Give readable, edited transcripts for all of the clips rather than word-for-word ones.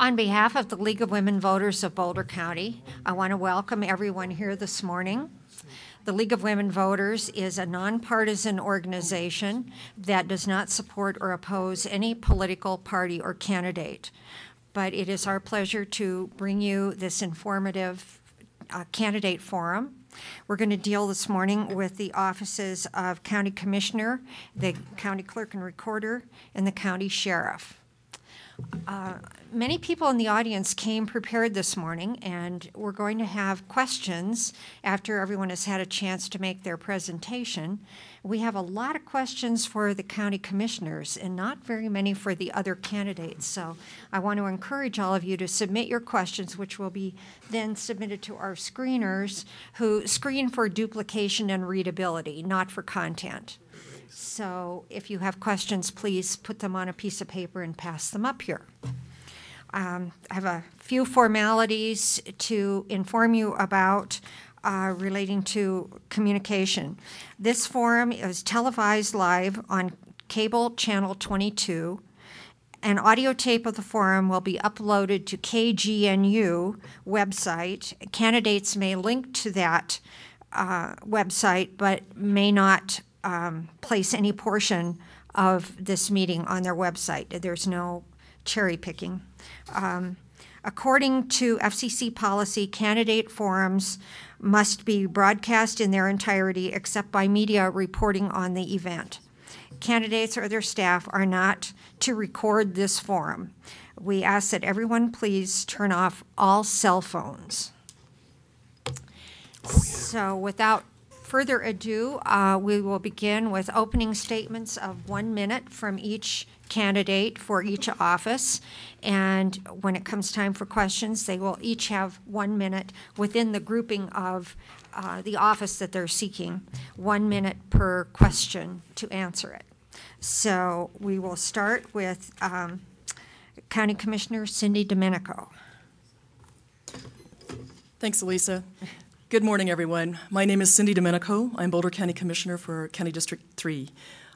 On behalf of the League of Women Voters of Boulder County, I want to welcome everyone here this morning. The League of Women Voters is a nonpartisan organization that does not support or oppose any political party or candidate. But it is our pleasure to bring you this informative candidate forum. We're going to deal this morning with the offices of County Commissioner, the County Clerk and Recorder, and the County Sheriff. Many people in the audience came prepared this morning, and we're going to have questions after everyone has had a chance to make their presentation. We have a lot of questions for the county commissioners and not very many for the other candidates. So I want to encourage all of you to submit your questions, which will be then submitted to our screeners who screen for duplication and readability, not for content. So if you have questions, please put them on a piece of paper and pass them up here. I have a few formalities to inform you about relating to communication. This forum is televised live on cable channel 22. An audio tape of the forum will be uploaded to KGNU website. Candidates may link to that website, but may not place any portion of this meeting on their website. There's no cherry picking. According to FCC policy, candidate forums must be broadcast in their entirety except by media reporting on the event. Candidates or their staff are not to record this forum. We ask that everyone please turn off all cell phones. So without further ado, we will begin with opening statements of 1 minute from each candidate for each office. And when it comes time for questions, they will each have 1 minute within the grouping of the office that they're seeking, 1 minute per question to answer it. So we will start with County Commissioner Cindy Domenico. Thanks, Elisa. Good morning, everyone. My name is Cindy Domenico. I'm Boulder County Commissioner for County District 3.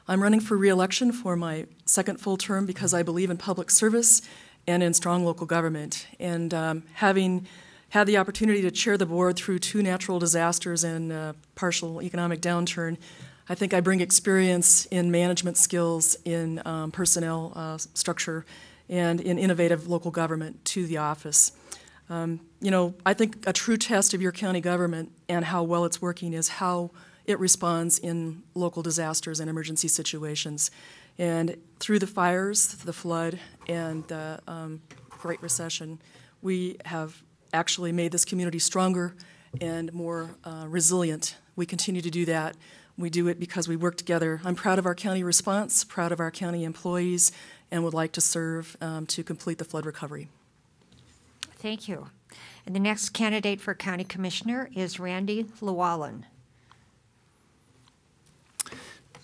I'm running for re-election for my second full term because I believe in public service and in strong local government. And having had the opportunity to chair the board through 2 natural disasters and partial economic downturn, I think I bring experience in management skills, in personnel structure, and in innovative local government to the office. You know, I think a true test of your county government and how well it's working is how it responds in local disasters and emergency situations. And through the fires, the flood, and the Great Recession, we have actually made this community stronger and more resilient. We continue to do that. We do it because we work together. I'm proud of our county response, proud of our county employees, and would like to serve to complete the flood recovery. Thank you. And the next candidate for County Commissioner is Randy Llewellyn.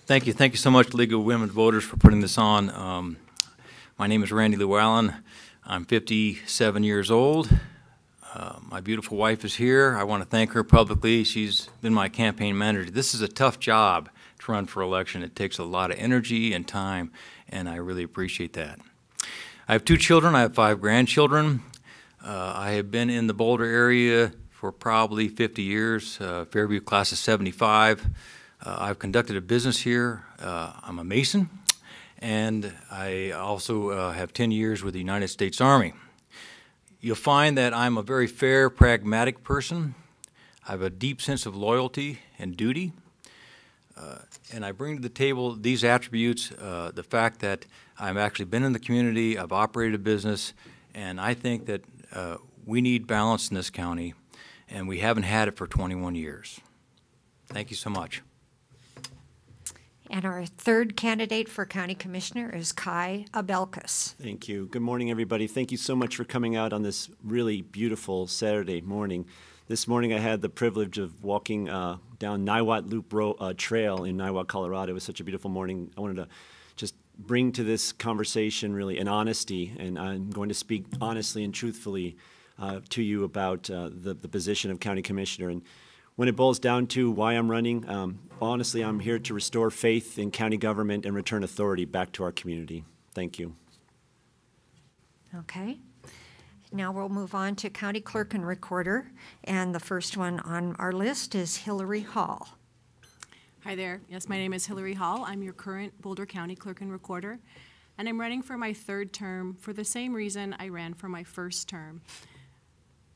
Thank you. Thank you so much, League of Women Voters, for putting this on. My name is Randy Llewellyn. I'm 57 years old. My beautiful wife is here. I want to thank her publicly. She's been my campaign manager. This is a tough job to run for election. It takes a lot of energy and time, and I really appreciate that. I have 2 children. I have 5 grandchildren. I have been in the Boulder area for probably 50 years, Fairview class of 75. I've conducted a business here. I'm a Mason, and I also have 10 years with the United States Army. You'll find that I'm a very fair, pragmatic person. I have a deep sense of loyalty and duty, and I bring to the table these attributes, the fact that I've actually been in the community, I've operated a business, and I think that we need balance in this county, and we haven't had it for 21 years. Thank you so much. And our third candidate for County Commissioner is Kai Abelkas. Thank you. Good morning, everybody. Thank you so much for coming out on this really beautiful Saturday morning. This morning I had the privilege of walking down Niwot Loop Trail in Niwot, Colorado. It was such a beautiful morning. I wanted to just bring to this conversation really an honesty, and I'm going to speak honestly and truthfully to you about the position of County Commissioner. And when it boils down to why I'm running, honestly, I'm here to restore faith in county government and return authority back to our community. Thank you. Okay. Now we'll move on to County Clerk and Recorder, and the first one on our list is Hillary Hall. Hi there. Yes, my name is Hillary Hall. I'm your current Boulder County Clerk and Recorder, and I'm running for my third term for the same reason I ran for my first term.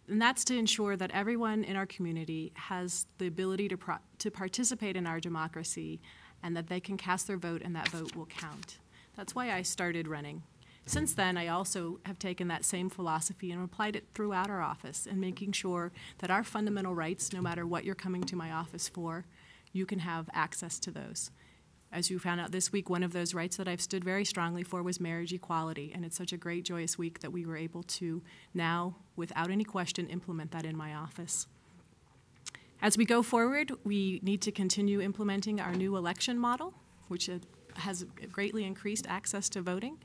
And that's to ensure that everyone in our community has the ability to participate in our democracy and that they can cast their vote and that vote will count. That's why I started running. Since then, I also have taken that same philosophy and applied it throughout our office and making sure that our fundamental rights, no matter what you're coming to my office for, you can have access to those. As you found out this week, one of those rights that I've stood very strongly for was marriage equality, and it's such a great, joyous week that we were able to now, without any question, implement that in my office. As we go forward, we need to continue implementing our new election model, which has greatly increased access to voting.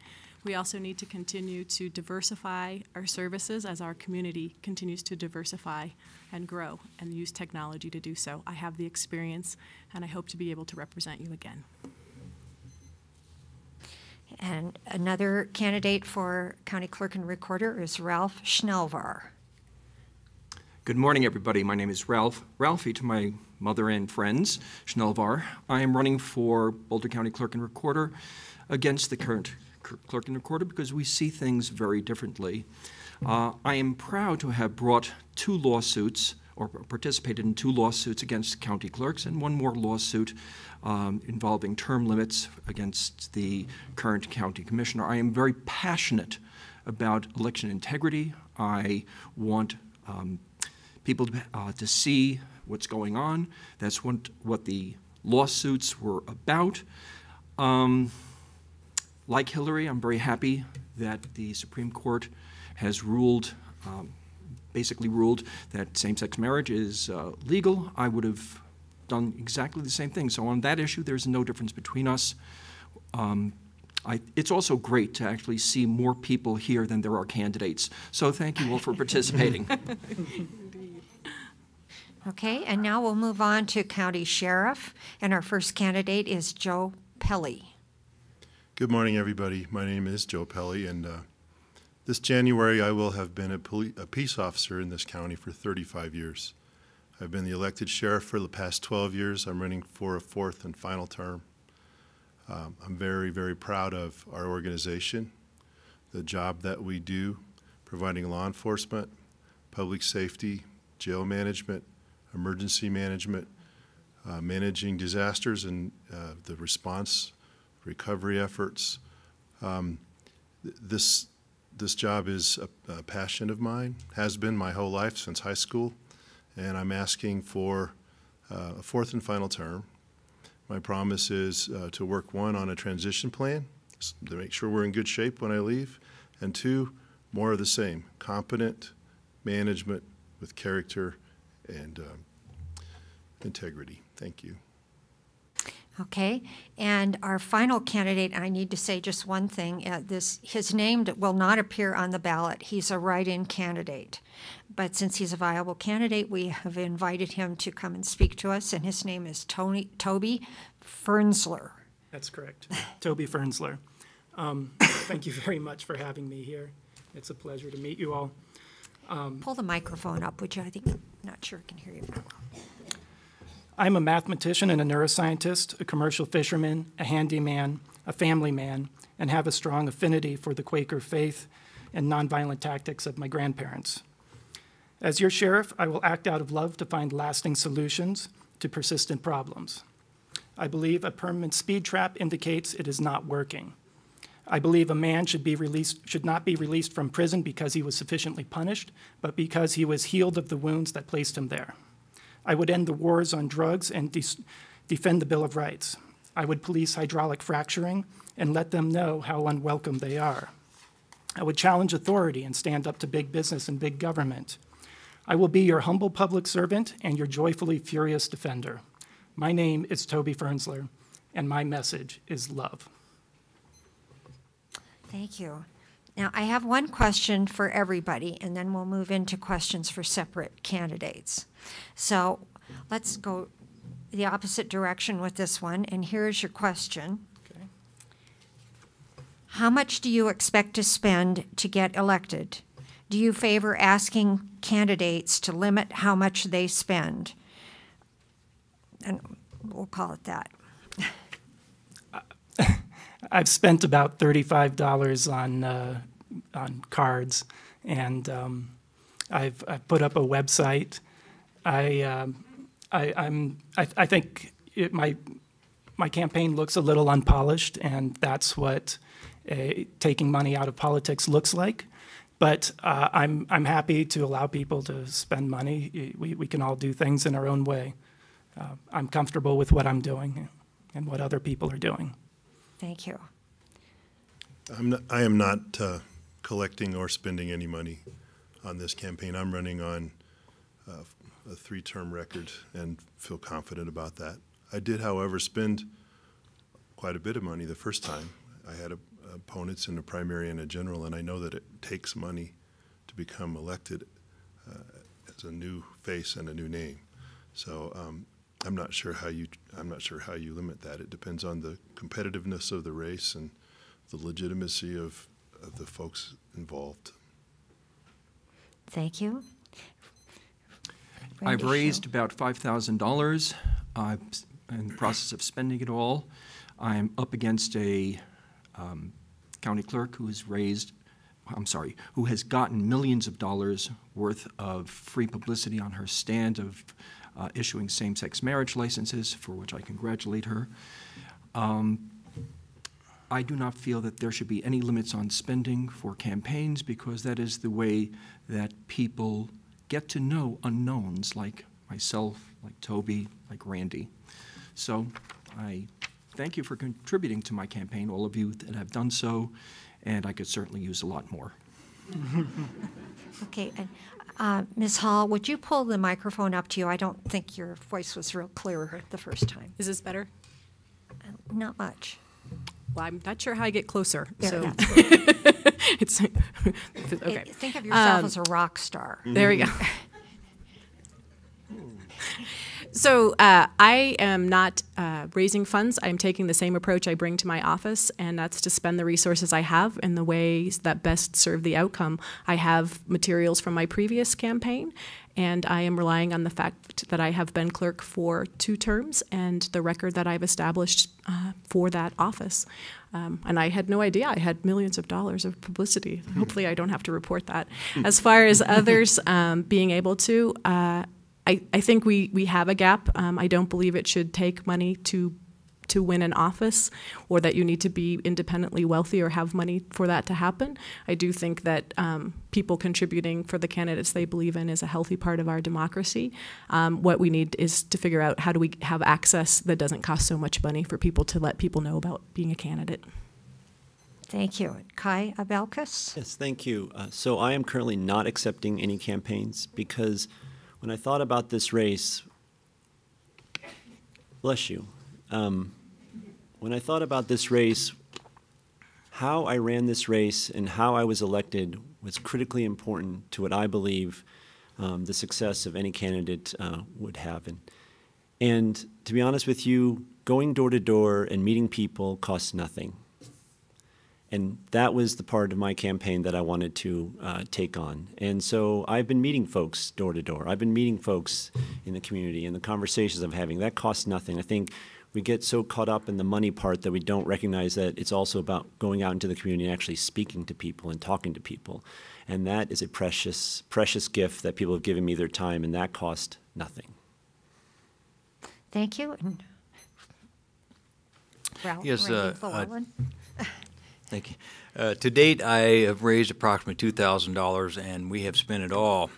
We also need to continue to diversify our services as our community continues to diversify and grow and use technology to do so. I have the experience, and I hope to be able to represent you again. And another candidate for County Clerk and Recorder is Ralph Schnellvar. Good morning, everybody. My name is Ralphie to my mother and friends, Schnellvar. I am running for Boulder County Clerk and Recorder against the current Clerk and Recorder because we see things very differently. I am proud to have brought 2 lawsuits or participated in 2 lawsuits against county clerks and 1 more lawsuit involving term limits against the current county commissioner. I am very passionate about election integrity. I want people to see what's going on. That's what the lawsuits were about. Like Hillary, I'm very happy that the Supreme Court has ruled, basically ruled that same-sex marriage is legal. I would have done exactly the same thing. So on that issue, there's no difference between us. It's also great to actually see more people here than there are candidates. So thank you all for participating. Okay, and now we'll move on to County Sheriff, and our first candidate is Joe Pelly. Good morning, everybody. My name is Joe Pelly, and this January I will have been a peace officer in this county for 35 years. I've been the elected sheriff for the past 12 years. I'm running for a 4th and final term. I'm very, very proud of our organization, the job that we do, providing law enforcement, public safety, jail management, emergency management, managing disasters and the response, recovery efforts. This job is a passion of mine, has been my whole life since high school, and I'm asking for a 4th and final term. My promise is to work, 1, on a transition plan to make sure we're in good shape when I leave, and 2, more of the same, competent management with character and integrity. Thank you. Okay, and our final candidate, I need to say just one thing. His name will not appear on the ballot. He's a write-in candidate. But since he's a viable candidate, we have invited him to come and speak to us, and his name is Toby Fernsler. That's correct. Toby Fernsler. Thank you very much for having me here. It's a pleasure to meet you all. Pull the microphone up, would you? I think, I'm not sure I can hear you very well. I'm a mathematician and a neuroscientist, a commercial fisherman, a handyman, a family man, and have a strong affinity for the Quaker faith and nonviolent tactics of my grandparents. As your sheriff, I will act out of love to find lasting solutions to persistent problems. I believe a permanent speed trap indicates it is not working. I believe a man should not be released from prison because he was sufficiently punished, but because he was healed of the wounds that placed him there. I would end the wars on drugs and defend the Bill of Rights. I would police hydraulic fracturing and let them know how unwelcome they are. I would challenge authority and stand up to big business and big government. I will be your humble public servant and your joyfully furious defender. My name is Toby Fernsler, and my message is love. Thank you. Now, I have one question for everybody, and then we'll move into questions for separate candidates. So let's go the opposite direction with this one, and here's your question. Okay. How much do you expect to spend to get elected? Do you favor asking candidates to limit how much they spend? And we'll call it that. I've spent about $35 on cards, and I've put up a website. I think my campaign looks a little unpolished, and that's what taking money out of politics looks like. But I'm happy to allow people to spend money. We can all do things in our own way. I'm comfortable with what I'm doing and what other people are doing. Thank you. I am not collecting or spending any money on this campaign. I'm running on a 3-term record and feel confident about that. I did, however, spend quite a bit of money the first time. I had opponents in a primary and a general, and I know that it takes money to become elected as a new face and a new name. So I'm not sure how you limit that. It depends on the competitiveness of the race and the legitimacy of the folks involved. Thank you. I've Randy raised Schill. about $5,000. I'm in the process of spending it all. I'm up against a county clerk who has gotten millions of dollars worth of free publicity on her stand of issuing same-sex marriage licenses, for which I congratulate her. I do not feel that there should be any limits on spending for campaigns, because that is the way that people get to know unknowns like myself, like Toby, like Randy. So I thank you for contributing to my campaign, all of you that have done so, and I could certainly use a lot more. Okay, and Ms. Hall, would you pull the microphone up to you? I don't think your voice was real clear the first time. Is this better? Not much. Well, I'm not sure how I get closer. There, So that's good. it's okay. Think of yourself as a rock star. There we go. So I am not raising funds. I'm taking the same approach I bring to my office, and that's to spend the resources I have in the ways that best serve the outcome. I have materials from my previous campaign, and I am relying on the fact that I have been clerk for 2 terms and the record that I've established for that office. And I had no idea I had millions of dollars of publicity. Hopefully I don't have to report that. As far as others being able to, I think we have a gap. I don't believe it should take money to win an office, or that you need to be independently wealthy or have money for that to happen. I do think that people contributing for the candidates they believe in is a healthy part of our democracy. What we need is to figure out, how do we have access that doesn't cost so much money for people to let people know about being a candidate. Thank you. Kai Abelkis? Yes, thank you. So I am currently not accepting any campaigns, because when I thought about this race, bless you, when I thought about this race, how I ran this race and how I was elected was critically important to what I believe the success of any candidate would have. And to be honest with you, going door to door and meeting people costs nothing. And that was the part of my campaign that I wanted to take on. And so I've been meeting folks door to door. I've been meeting folks in the community, and the conversations I'm having, that costs nothing. I think we get so caught up in the money part that we don't recognize that it's also about going out into the community and actually speaking to people and talking to people. And that is a precious, precious gift that people have given me their time, and that cost nothing. Thank you. And Yes, Randy Llewellyn? Thank you. To date, I have raised approximately $2,000, and we have spent it all.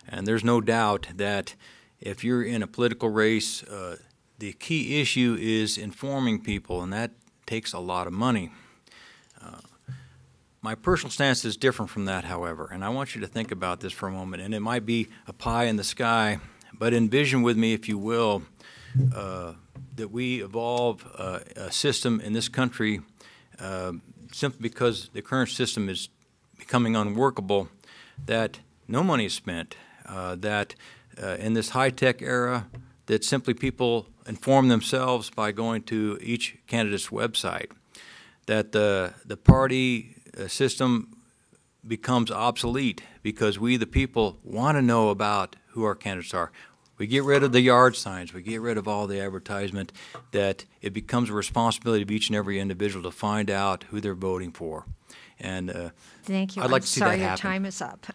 And there's no doubt that if you're in a political race, the key issue is informing people, and that takes a lot of money. My personal stance is different from that, however, and I want you to think about this for a moment. And it might be a pie in the sky, but envision with me, if you will, that we evolve a system in this country simply because the current system is becoming unworkable, that no money is spent, that in this high-tech era, that simply people inform themselves by going to each candidate's website, that the party system becomes obsolete because we, the people, want to know about who our candidates are. We get rid of the yard signs, we get rid of all the advertisement, that it becomes a responsibility of each and every individual to find out who they're voting for. And Thank you. I'd like I'm to see sorry that your happen. time is up.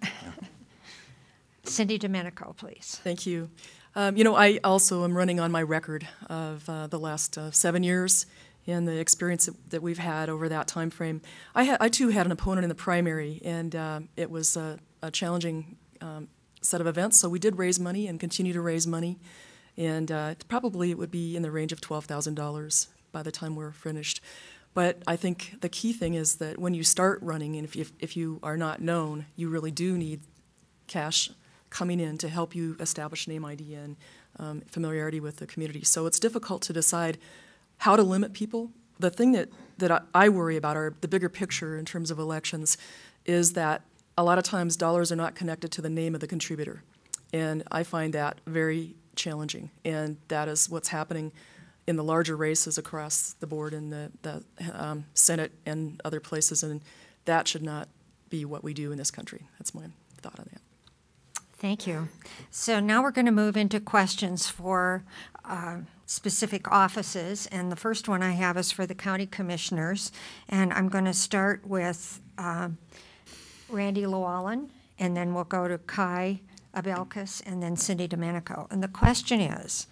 Cindy Domenico, please. Thank you. I also am running on my record of the last 7 years and the experience that we've had over that time frame. I too had an opponent in the primary, and it was a challenging set of events. So we did raise money and continue to raise money, and probably it would be in the range of $12,000 by the time we're finished. But I think the key thing is that when you start running, and if you are not known, you really do need cash coming in to help you establish name ID and familiarity with the community. So it's difficult to decide how to limit people. The thing that I worry about, or the bigger picture in terms of elections, is that a lot of times dollars are not connected to the name of the contributor. And I find that very challenging. And that is what's happening in the larger races across the board in the Senate and other places. And that should not be what we do in this country. That's my thought on that. Thank you. So now we're going to move into questions for specific offices, and the first one I have is for the county commissioners, and I'm going to start with Randy Llewellyn, and then we'll go to Kai Abelkis, and then Cindy Domenico. And the question is,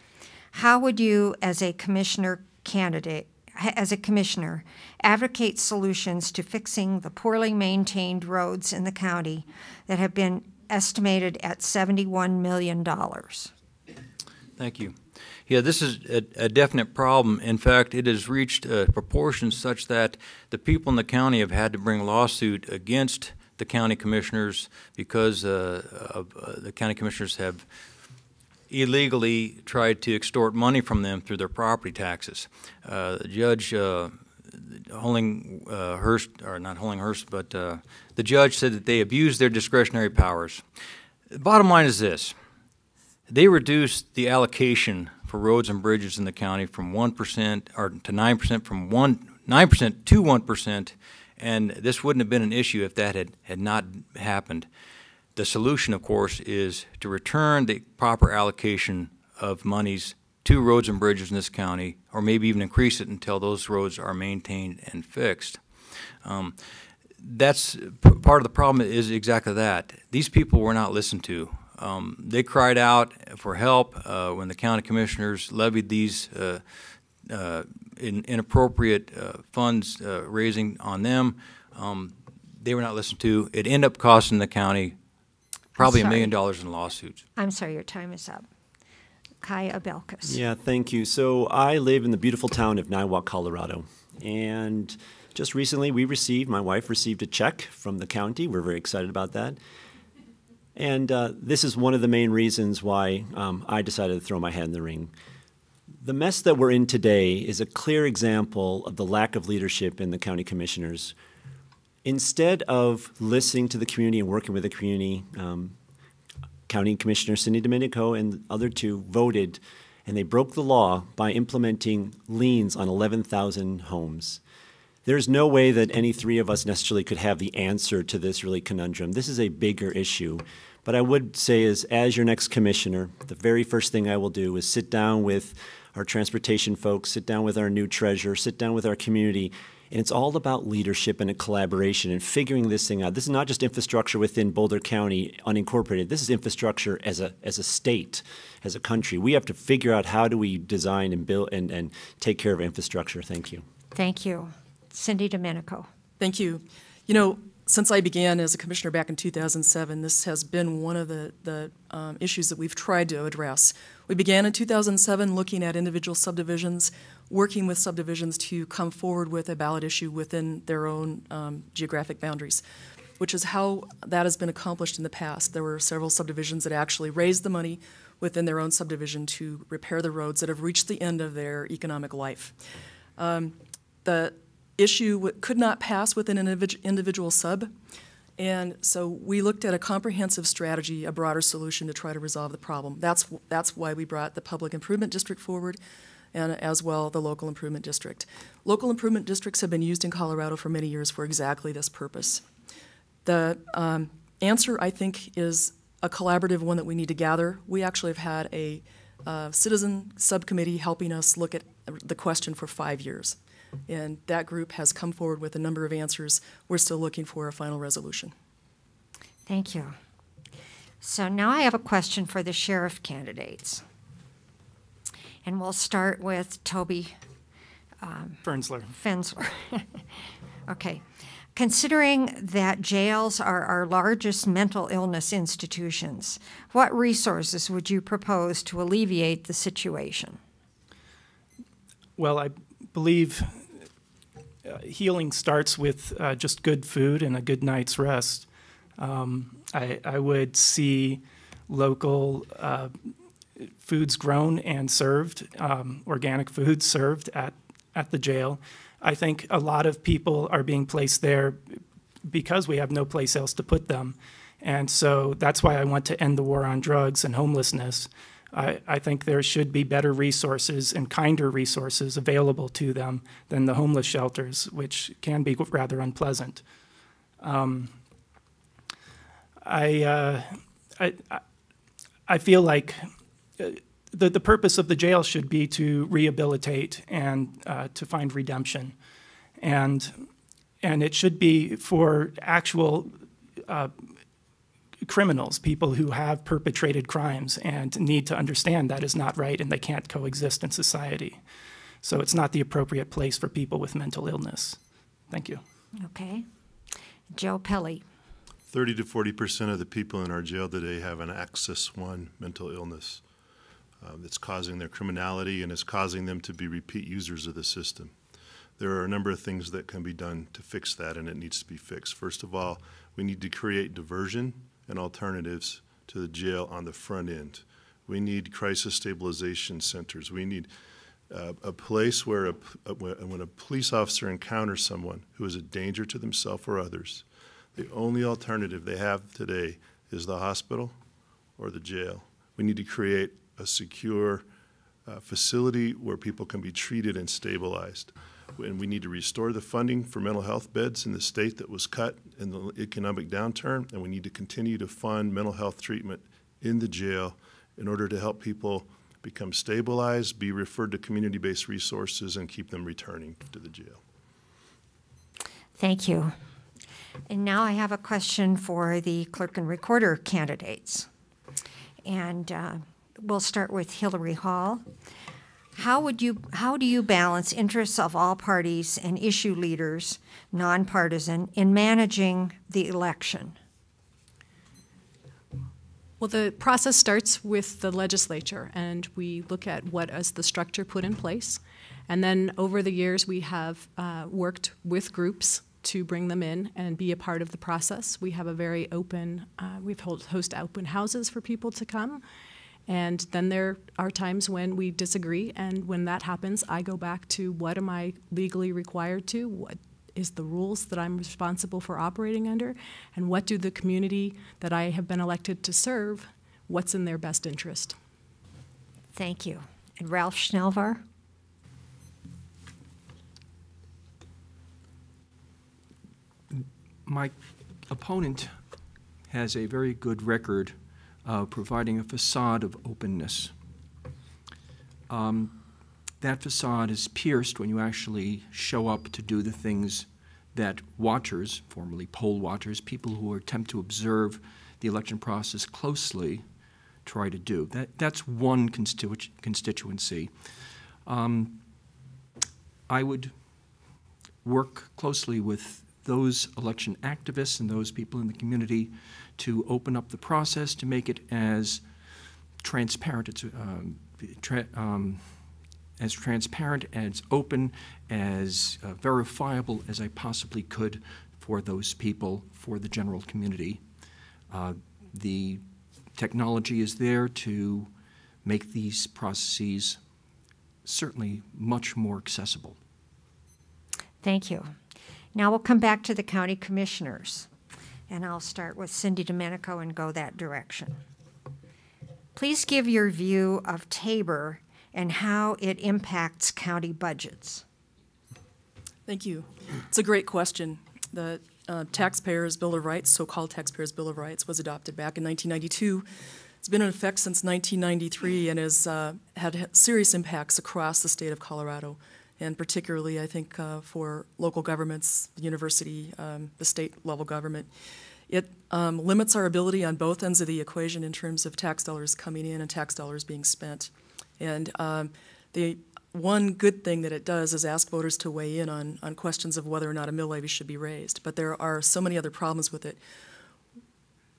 how would you, as a commissioner candidate, advocate solutions to fixing the poorly maintained roads in the county that have been estimated at $71 million? Thank you. Yeah, this is a definite problem. In fact, it has reached proportions such that the people in the county have had to bring a lawsuit against the county commissioners because the county commissioners have illegally tried to extort money from them through their property taxes. Judge Hollinghurst, or not Hollinghurst, but the judge said that they abused their discretionary powers. The bottom line is this. They reduced the allocation for roads and bridges in the county from 1% or to 9%, from 9% to 1%, and this wouldn't have been an issue if that had not happened. The solution, of course, is to return the proper allocation of monies to roads and bridges in this county, or maybe even increase it until those roads are maintained and fixed. That's part of the problem, is exactly that. These people were not listened to. They cried out for help when the county commissioners levied these inappropriate funds raising on them. They were not listened to. It ended up costing the county probably $1 million in lawsuits. I'm sorry, your time is up. Kai Abelkis. Yeah, thank you. So I live in the beautiful town of Niwot, Colorado. And just recently my wife received a check from the county. We're very excited about that. And this is one of the main reasons why I decided to throw my hat in the ring. The mess that we're in today is a clear example of the lack of leadership in the county commissioners. Instead of listening to the community and working with the community, County Commissioner Cindy Domenico and the other two voted, and they broke the law by implementing liens on 11,000 homes. There's no way that any three of us necessarily could have the answer to this really conundrum. This is a bigger issue. But I would say is, as your next commissioner, the very first thing I will do is sit down with our transportation folks, sit down with our new treasurer, sit down with our community, and it's all about leadership and a collaboration and figuring this thing out. This is not just infrastructure within Boulder County unincorporated. This is infrastructure as a state, as a country. We have to figure out how do we design and build and take care of infrastructure. Thank you. Thank you. Cindy Domenico. Thank you. You know, since I began as a commissioner back in 2007, this has been one of the issues that we've tried to address. We began in 2007 looking at individual subdivisions, working with subdivisions to come forward with a ballot issue within their own geographic boundaries, which is how that has been accomplished in the past. There were several subdivisions that actually raised the money within their own subdivision to repair the roads that have reached the end of their economic life. The issue could not pass within an individual sub, and so we looked at a comprehensive strategy, a broader solution to try to resolve the problem. That's why we brought the Public Improvement District forward, and as well the Local Improvement District. Local Improvement Districts have been used in Colorado for many years for exactly this purpose. The answer, I think, is a collaborative one that we need to gather. We actually have had a citizen subcommittee helping us look at the question for 5 years. And that group has come forward with a number of answers. We're still looking for a final resolution. Thank you. So now I have a question for the sheriff candidates. And we'll start with Toby Fernsler. Fensler. Okay. Considering that jails are our largest mental illness institutions, what resources would you propose to alleviate the situation? Well, I believe healing starts with just good food and a good night's rest. I would see local foods grown and served, organic foods served at the jail. I think a lot of people are being placed there because we have no place else to put them. And so that's why I want to end the war on drugs and homelessness. I think there should be better resources and kinder resources available to them than the homeless shelters, which can be rather unpleasant. I feel like the purpose of the jail should be to rehabilitate and to find redemption, and it should be for actual criminals, people who have perpetrated crimes and need to understand that is not right and they can't coexist in society. So it's not the appropriate place for people with mental illness. Thank you. Okay. Joe Pelly. 30 to 40% of the people in our jail today have an Axis 1 mental illness that's causing their criminality and is causing them to be repeat users of the system. There are a number of things that can be done to fix that, and it needs to be fixed. First of all, we need to create diversion and alternatives to the jail on the front end. We need crisis stabilization centers. We need a place where when a police officer encounters someone who is a danger to themselves or others, the only alternative they have today is the hospital or the jail. We need to create a secure facility where people can be treated and stabilized. And we need to restore the funding for mental health beds in the state that was cut in the economic downturn, and we need to continue to fund mental health treatment in the jail in order to help people become stabilized, be referred to community-based resources, and keep them returning to the jail. Thank you. And now I have a question for the clerk and recorder candidates. And we'll start with Hillary Hall. How do you balance interests of all parties and issue leaders, nonpartisan, in managing the election? Well, the process starts with the legislature, and we look at what is the structure put in place. And then over the years, we have worked with groups to bring them in and be a part of the process. We have a very open, we've host open houses for people to come. And then there are times when we disagree, and when that happens, I go back to what am I legally required to, what is the rules that I'm responsible for operating under, and what do the community that I have been elected to serve, what's in their best interest. Thank you. And Ralph Schnellvar? My opponent has a very good record providing a facade of openness. That facade is pierced when you actually show up to do the things that watchers, formerly poll watchers, people who attempt to observe the election process closely, try to do. That's one constituency. I would work closely with those election activists and those people in the community to open up the process to make it as transparent, as open, as verifiable as I possibly could for those people, for the general community. The technology is there to make these processes certainly much more accessible. Thank you. Now we'll come back to the county commissioners, and I'll start with Cindy Domenico and go that direction. Please give your view of Tabor and how it impacts county budgets. Thank you. It's a great question. The Taxpayers' Bill of Rights, so-called Taxpayers' Bill of Rights, was adopted back in 1992. It's been in effect since 1993 and has had serious impacts across the state of Colorado, and particularly, I think, for local governments, the university, the state-level government. It limits our ability on both ends of the equation in terms of tax dollars coming in and tax dollars being spent. And the one good thing that it does is ask voters to weigh in on questions of whether or not a mill levy should be raised. But there are so many other problems with it.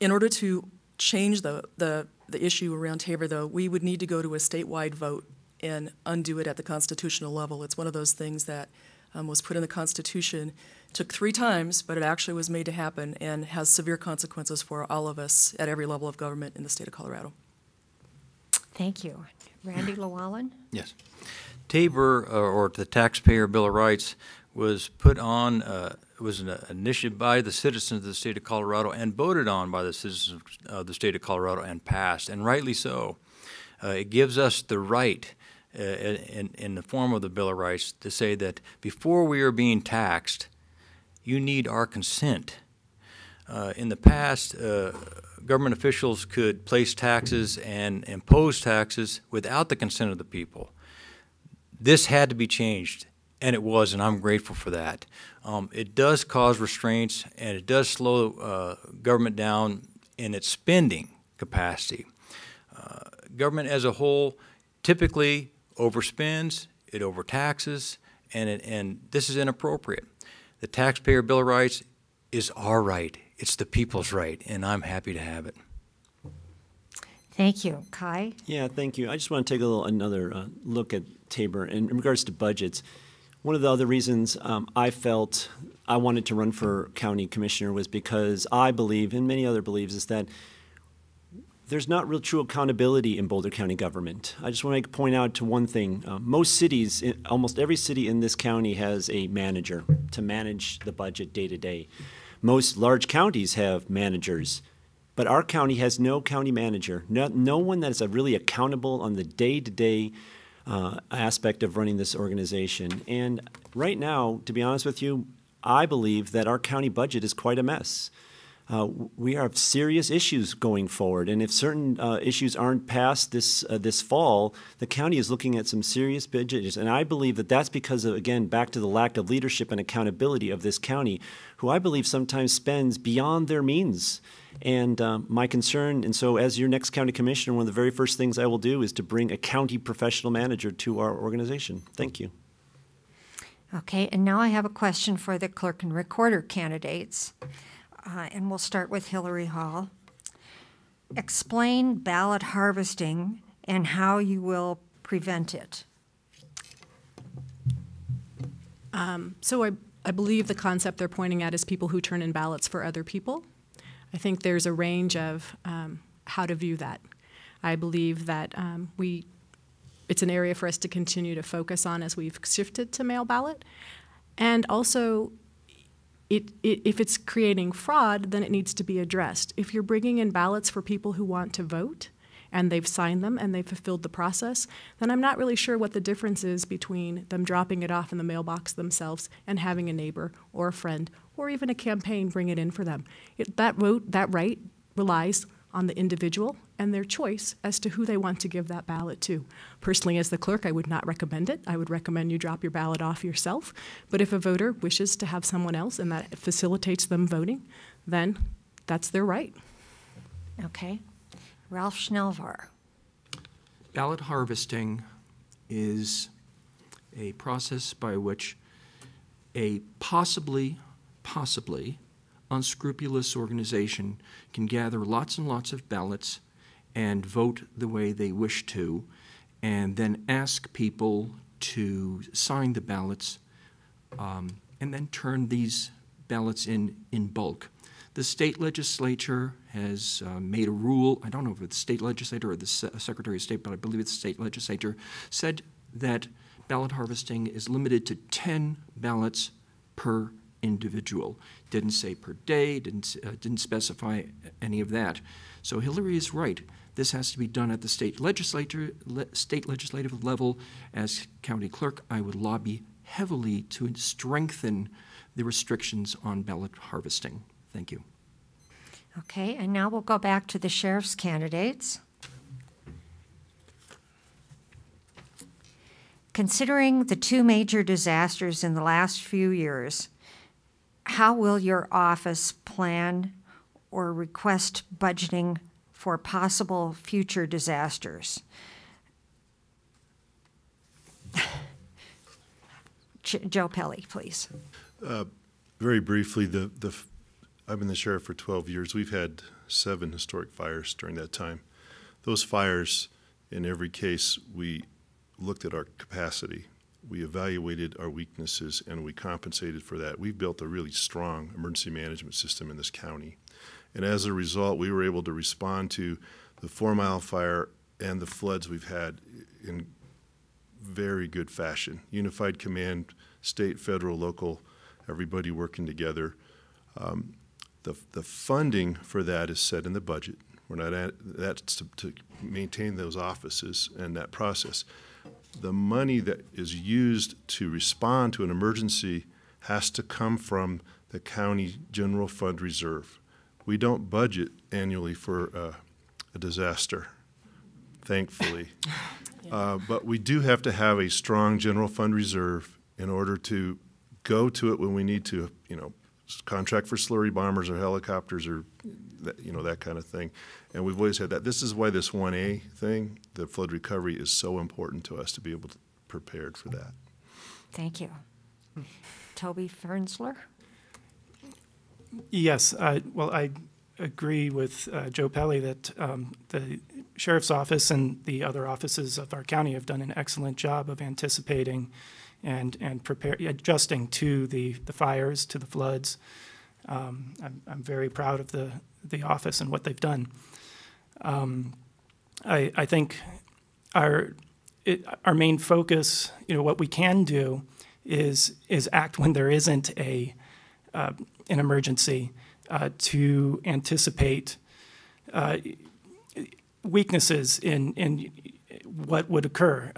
In order to change the issue around Tabor, though, we would need to go to a statewide vote and undo it at the constitutional level. It's one of those things that was put in the Constitution, took 3 times, but it actually was made to happen and has severe consequences for all of us at every level of government in the state of Colorado. Thank you. Randy Llewellyn? Yes. Tabor, or the Taxpayer Bill of Rights, was put on, was an initiative by the citizens of the state of Colorado and voted on by the citizens of the state of Colorado and passed, and rightly so. It gives us the right, in the form of the Bill of Rights, to say that before we are being taxed, you need our consent. In the past, government officials could place taxes and impose taxes without the consent of the people. This had to be changed, and it was, and I'm grateful for that. It does cause restraints, and it does slow government down in its spending capacity. Government as a whole typically overspends, it overtaxes, and this is inappropriate. The Taxpayer Bill of Rights is our right. It's the people's right, and I'm happy to have it. Thank you. Kai? Yeah, thank you. I just want to take another look at Tabor in regards to budgets. One of the other reasons I felt I wanted to run for county commissioner was because I believe, and many other believes, is that there's not real true accountability in Boulder County government. I just want to point out to one thing. Most cities, almost every city in this county has a manager to manage the budget day to day. Most large counties have managers, but our county has no county manager, no one that is really accountable on the day-to-day aspect of running this organization. And right now, to be honest with you, I believe that our county budget is quite a mess. We have serious issues going forward, and if certain issues aren't passed this fall, the county is looking at some serious budgets. And I believe that that's because of, again, back to the lack of leadership and accountability of this county, who I believe sometimes spends beyond their means. And my concern, and so as your next county commissioner, one of the very first things I will do is to bring a county professional manager to our organization. Thank you. Okay, and now I have a question for the clerk and recorder candidates. And we'll start with Hillary Hall. Explain ballot harvesting and how you will prevent it. So I believe the concept they're pointing at is people who turn in ballots for other people. I think there's a range of how to view that. I believe that it's an area for us to continue to focus on as we've shifted to mail ballot. And also, if it's creating fraud, then it needs to be addressed. If you're bringing in ballots for people who want to vote and they've signed them and they've fulfilled the process, then I'm not really sure what the difference is between them dropping it off in the mailbox themselves and having a neighbor or a friend or even a campaign bring it in for them. That right relies on the individual and their choice as to who they want to give that ballot to. Personally, as the clerk, I would not recommend it. I would recommend you drop your ballot off yourself. But if a voter wishes to have someone else and that facilitates them voting, then that's their right. Okay. Ralph Schnellvar. Ballot harvesting is a process by which a possibly unscrupulous organization can gather lots and lots of ballots and vote the way they wish to, and then ask people to sign the ballots and then turn these ballots in bulk. The state legislature has made a rule, I don't know if it's the state legislature or the Secretary of State, but I believe it's the state legislature, said that ballot harvesting is limited to 10 ballots per individual. Didn't say per day, didn't specify any of that. So Hillary is right. This has to be done at the state legislative level. As county clerk, I would lobby heavily to strengthen the restrictions on ballot harvesting. Thank you. Okay, and now we'll go back to the sheriff's candidates. Considering the two major disasters in the last few years, how will your office plan or request budgeting for possible future disasters? Joe Pelly, please. Very briefly, I've been the sheriff for 12 years. We've had 7 historic fires during that time. Those fires, in every case, we looked at our capacity, we evaluated our weaknesses, and we compensated for that. We've built a really strong emergency management system in this county. And as a result, we were able to respond to the 4 Mile fire and the floods we've had in very good fashion. Unified command, state, federal, local, everybody working together. The funding for that is set in the budget. We're not that's to maintain those offices and that process. The money that is used to respond to an emergency has to come from the county general fund reserve. We don't budget annually for a disaster, thankfully. But we do have to have a strong general fund reserve in order to go to it when we need to, contract for slurry bombers or helicopters or that kind of thing. And we've always had that. This is why this 1A thing, the flood recovery, is so important to us to be able to prepared for that. Thank you. Toby Fernsler? Yes, well, I agree with Joe Pelly that the sheriff's office and the other offices of our county have done an excellent job of anticipating and adjusting to the fires, to the floods. I'm very proud of the office and what they've done. I think our main focus, what we can do is act when there isn't an emergency, to anticipate weaknesses in what would occur.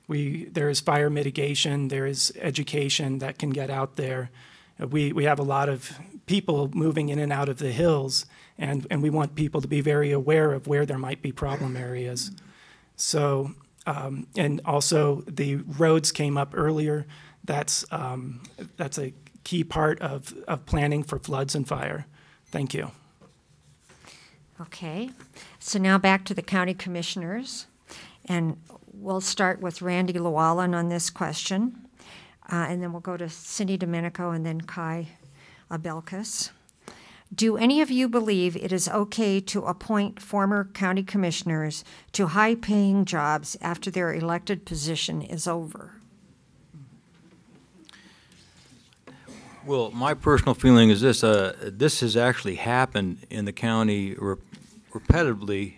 There is fire mitigation, there is education that can get out there. We have a lot of people moving in and out of the hills, and we want people to be very aware of where there might be problem areas. So, and also the roads came up earlier. That's a key part of planning for floods and fire. Thank you. Okay, so now back to the county commissioners, and we'll start with Randy Llewellyn on this question, and then we'll go to Cindy Domenico and then Kai Abelkis. Do any of you believe it is okay to appoint former county commissioners to high-paying jobs after their elected position is over? Well, my personal feeling is this. This has actually happened in the county repetitively,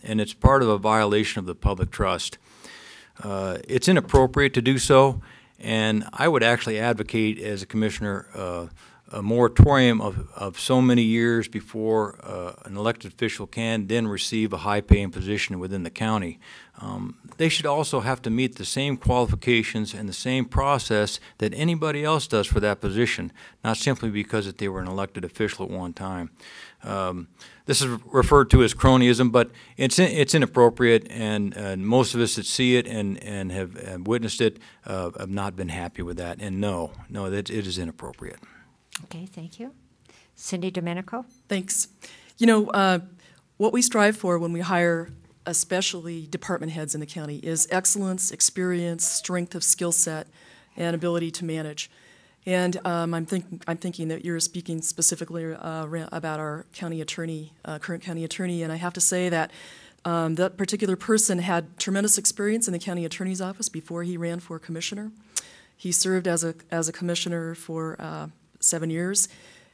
and it's part of a violation of the public trust. It's inappropriate to do so, and I would actually advocate as a commissioner a moratorium of so many years before an elected official can then receive a high-paying position within the county. They should also have to meet the same qualifications and the same process that anybody else does for that position, not simply because that they were an elected official at one time. This is referred to as cronyism, but it's inappropriate, and most of us that see it and have witnessed it have not been happy with that. And no, it is inappropriate. Okay, thank you. Cindy Domenico? Thanks. What we strive for when we hire especially department heads in the county is excellence, experience, strength of skill set, and ability to manage. And I'm thinking that you're speaking specifically about our county attorney, current county attorney, and I have to say that that particular person had tremendous experience in the county attorney's office before he ran for commissioner. He served as a commissioner for 7 years.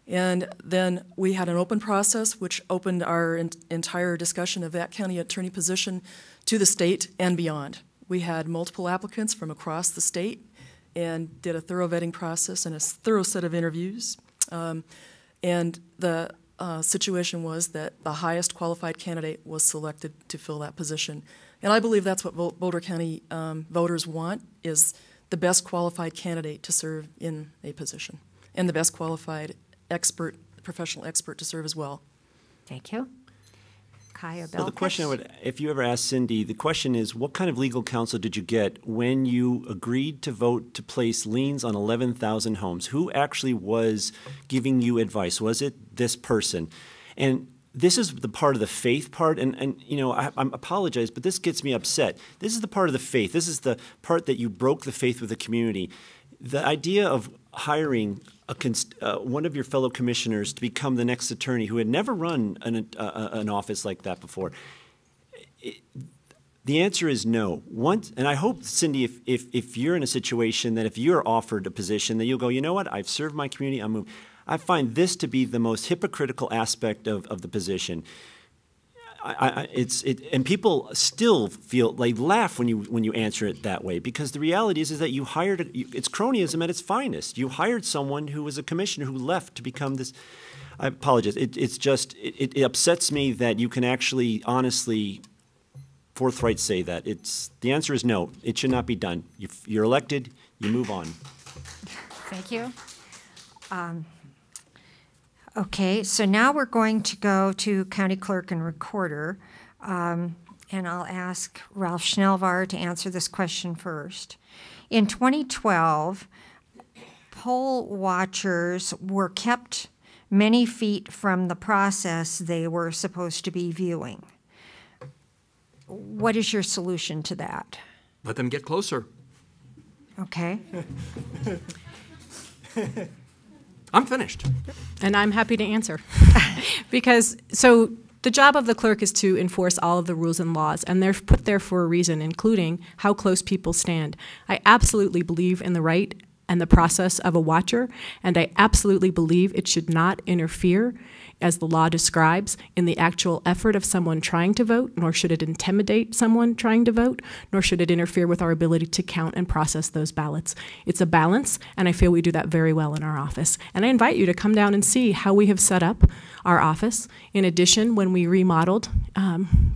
And then we had an open process which opened our entire discussion of that county attorney position to the state and beyond. We had multiple applicants from across the state and did a thorough vetting process and a thorough set of interviews. And the situation was that the highest qualified candidate was selected to fill that position. And I believe that's what Boulder County voters want, is the best qualified candidate to serve in a position. and the best qualified expert, professional expert to serve as well. Thank you. Kaya So the Belkis. question I would, if you ever ask Cindy, the question is, what kind of legal counsel did you get when you agreed to vote to place liens on 11,000 homes? Who actually was giving you advice? Was it this person? And this is the part of the faith part, and you know, I apologize, but this gets me upset. This is the part of the faith. This is the part that you broke the faith with the community. The idea of hiring one of your fellow commissioners to become the next attorney who had never run an office like that before. The answer is no. And I hope, Cindy, if you're in a situation that if you're offered a position that you'll go, you know what, I've served my community, I'm moving. I find this to be the most hypocritical aspect of the position. And people still feel, they laugh when you answer it that way, because the reality is that you hired, it's cronyism at its finest. You hired someone who was a commissioner who left to become this. I apologize. It upsets me that you can actually honestly, forthright say that. The answer is no. It should not be done. You're elected. You move on. Thank you. Okay, so now we're going to go to County Clerk and Recorder, and I'll ask Ralph Schnellvar to answer this question first. In 2012, poll watchers were kept many feet from the process they were supposed to be viewing. What is your solution to that? Let them get closer. Okay. I'm finished. And I'm happy to answer. Because, so the job of the clerk is to enforce all of the rules and laws, and they're put there for a reason, including how close people stand. I absolutely believe in the right and the process of a watcher, and I absolutely believe it should not interfere, as the law describes, in the actual effort of someone trying to vote, nor should it intimidate someone trying to vote, nor should it interfere with our ability to count and process those ballots. It's a balance, and I feel we do that very well in our office. And I invite you to come down and see how we have set up our office. In addition, when we remodeled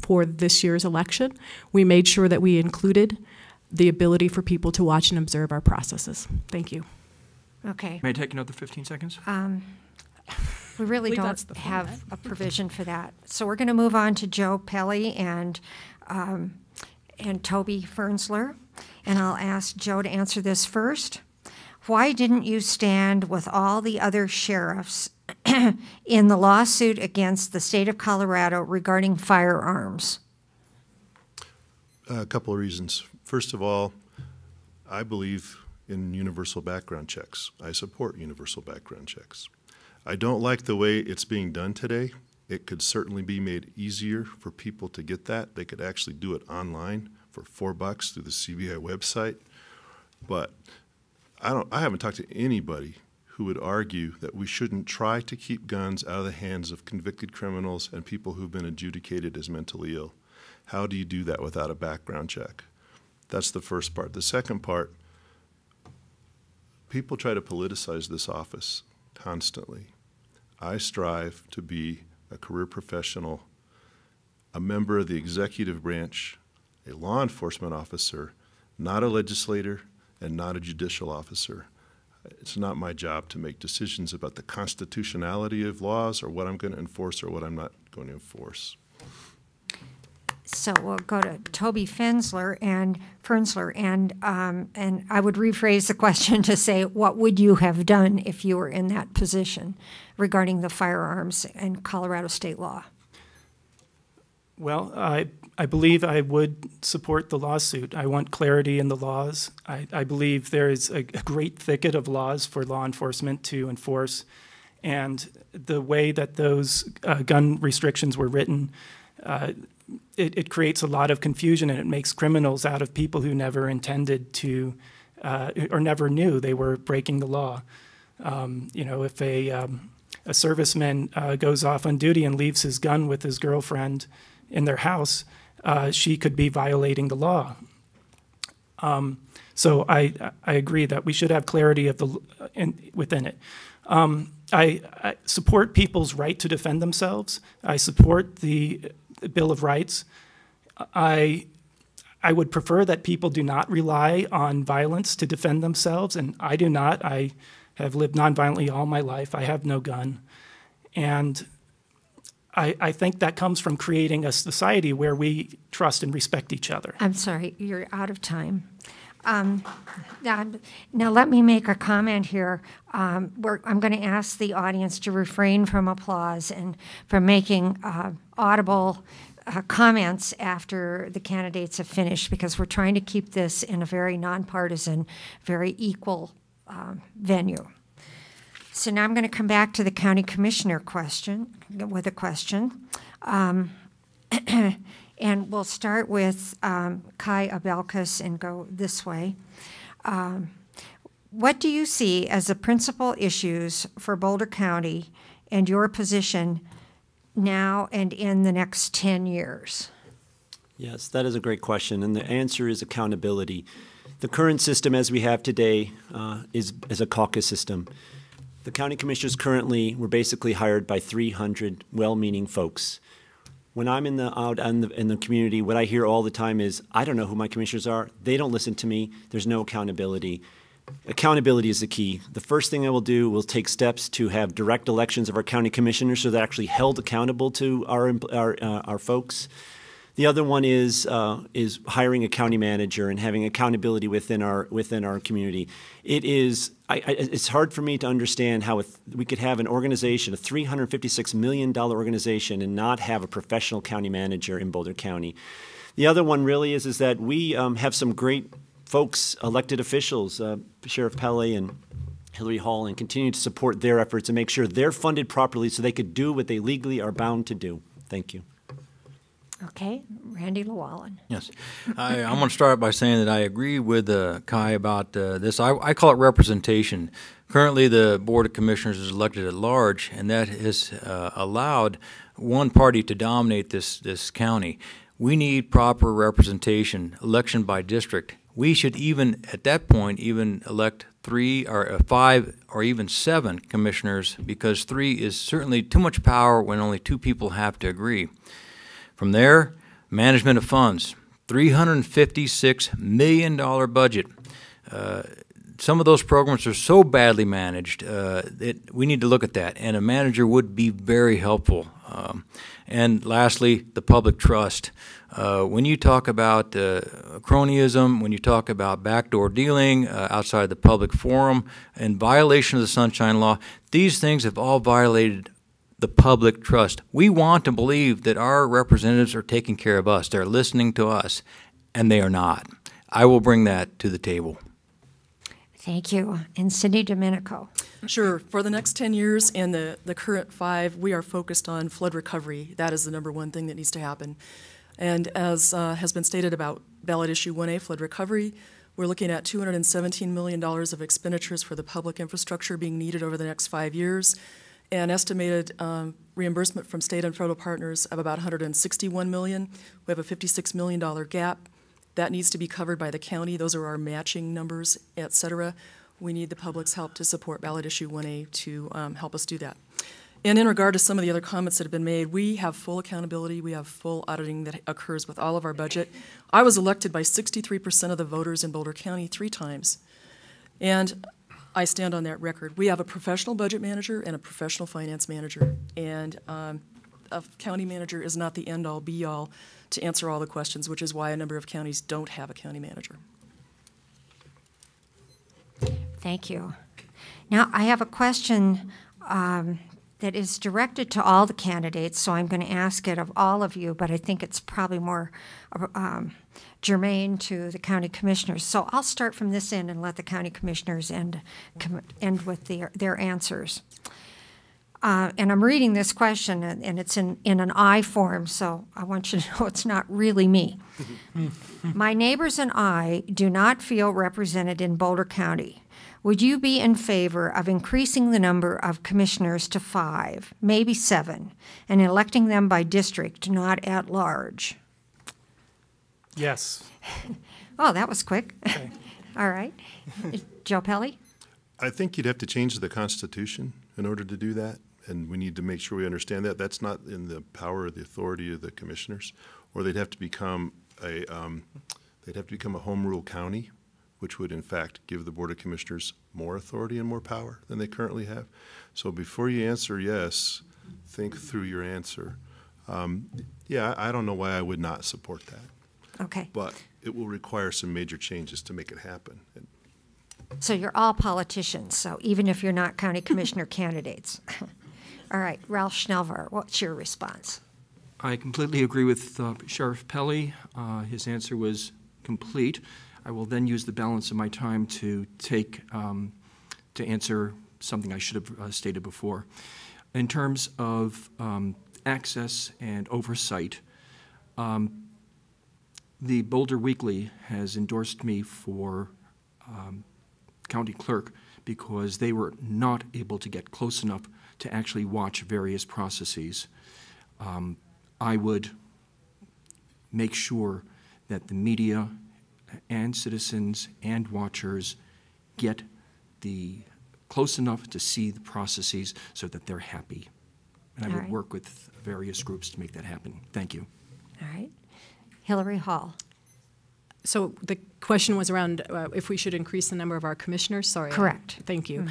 for this year's election, we made sure that we included the ability for people to watch and observe our processes. Thank you. Okay. May I take another 15 seconds? We really believe that's don't the have a provision for that. So we're going to move on to Joe Pelly and Toby Fernsler. And I'll ask Joe to answer this first. Why didn't you stand with all the other sheriffs in the lawsuit against the state of Colorado regarding firearms? A couple of reasons. First of all, I believe in universal background checks. I support universal background checks. I don't like the way it's being done today. It could certainly be made easier for people to get that. They could actually do it online for $4 through the CBI website. But I haven't talked to anybody who would argue that we shouldn't try to keep guns out of the hands of convicted criminals and people who've been adjudicated as mentally ill. How do you do that without a background check? That's the first part. The second part, people try to politicize this office constantly. I strive to be a career professional, a member of the executive branch, a law enforcement officer, not a legislator, and not a judicial officer. It's not my job to make decisions about the constitutionality of laws or what I'm going to enforce or what I'm not going to enforce. So we'll go to Toby Fernsler, and I would rephrase the question to say, what would you have done if you were in that position regarding the firearms and Colorado state law? Well, I believe I would support the lawsuit. I want clarity in the laws. I believe there is a great thicket of laws for law enforcement to enforce, and the way that those gun restrictions were written, it creates a lot of confusion, and it makes criminals out of people who never intended to or never knew they were breaking the law. If a serviceman goes off on duty and leaves his gun with his girlfriend in their house, she could be violating the law. So I agree that we should have clarity of within it. I support people's right to defend themselves. I support the Bill of Rights. I would prefer that people do not rely on violence to defend themselves, and I do not. I have lived nonviolently all my life. I have no gun. And I think that comes from creating a society where we trust and respect each other. I'm sorry, you're out of time. Now let me make a comment here. I'm going to ask the audience to refrain from applause and from making audible comments after the candidates have finished, because we're trying to keep this in a very nonpartisan, very equal venue. So now I'm going to come back to the county commissioner with a question. And we'll start with Kai Abelkas and go this way. What do you see as the principal issues for Boulder County and your position now and in the next 10 years? Yes, that is a great question, and the answer is accountability. The current system as we have today is a caucus system. The county commissioners currently were basically hired by 300 well-meaning folks. When I'm out in the community, what I hear all the time is, I don't know who my commissioners are. They don't listen to me. There's no accountability. Accountability is the key. The first thing I will do will take steps to have direct elections of our county commissioners so they're actually held accountable to our folks. The other one is hiring a county manager and having accountability within our community. It's hard for me to understand how we could have an organization, a $356 million organization, and not have a professional county manager in Boulder County. The other one really is that we have some great folks, elected officials, Sheriff Pele and Hillary Hall, and continue to support their efforts and make sure they're funded properly so they could do what they legally are bound to do. Thank you. Okay, Randy Llewellyn. Yes. I'm going to start by saying that I agree with Kai about this. I call it representation. Currently, the Board of Commissioners is elected at large, and that has allowed one party to dominate this county. We need proper representation, election by district. We should even, at that point, even elect 3 or 5 or even 7 commissioners, because 3 is certainly too much power when only 2 people have to agree. From there, management of funds, $356 million budget. Some of those programs are so badly managed that we need to look at that, and a manager would be very helpful. And lastly, the public trust. When you talk about cronyism, when you talk about backdoor dealing outside the public forum, and violation of the Sunshine Law, these things have all violated the public trust. We want to believe that our representatives are taking care of us. They're listening to us, and they are not. I will bring that to the table. Thank you. And Cindy Domenico. Sure. For the next 10 years and the current 5, we are focused on flood recovery. That is the number one thing that needs to happen. And as has been stated about ballot issue 1A, flood recovery, we're looking at $217 million of expenditures for the public infrastructure being needed over the next 5 years. An estimated reimbursement from state and federal partners of about $161 million. We have a $56 million gap. That needs to be covered by the county. Those are our matching numbers, et cetera. We need the public's help to support ballot issue 1A to help us do that. And in regard to some of the other comments that have been made, we have full accountability. We have full auditing that occurs with all of our budget. I was elected by 63% of the voters in Boulder County 3 times. And I stand on that record. We have a professional budget manager and a professional finance manager, and a county manager is not the end-all, be-all to answer all the questions, which is why a number of counties don't have a county manager. Thank you. Now, I have a question that is directed to all the candidates, so I'm going to ask it of all of you, but I think it's probably more germane to the county commissioners. So I'll start from this end and let the county commissioners end with their answers. And I'm reading this question, and it's in an I form, so I want you to know it's not really me. My neighbors and I do not feel represented in Boulder County. Would you be in favor of increasing the number of commissioners to 5, maybe 7, and electing them by district, not at large? Yes. Oh, that was quick. Okay. All right. Joe Pele? I think you'd have to change the Constitution in order to do that, and we need to make sure we understand that. That's not in the power or the authority of the commissioners, or they'd have to become a home rule county, which would in fact give the Board of Commissioners more authority and more power than they currently have. So before you answer yes, think through your answer. Yeah, I don't know why I would not support that. Okay. But it will require some major changes to make it happen. So you're all politicians, so even if you're not county commissioner candidates. All right, Ralph Schnellvar, what's your response? I completely agree with Sheriff Pelly. His answer was complete. I will then use the balance of my time to to answer something I should have stated before. In terms of access and oversight, the Boulder Weekly has endorsed me for county clerk because they were not able to get close enough to actually watch various processes. I would make sure that the media and citizens and watchers get close enough to see the processes so that they're happy. And I would work with various groups to make that happen. Thank you. All right. Hillary Hall. So the question was around if we should increase the number of our commissioners? Sorry. Correct. Thank you.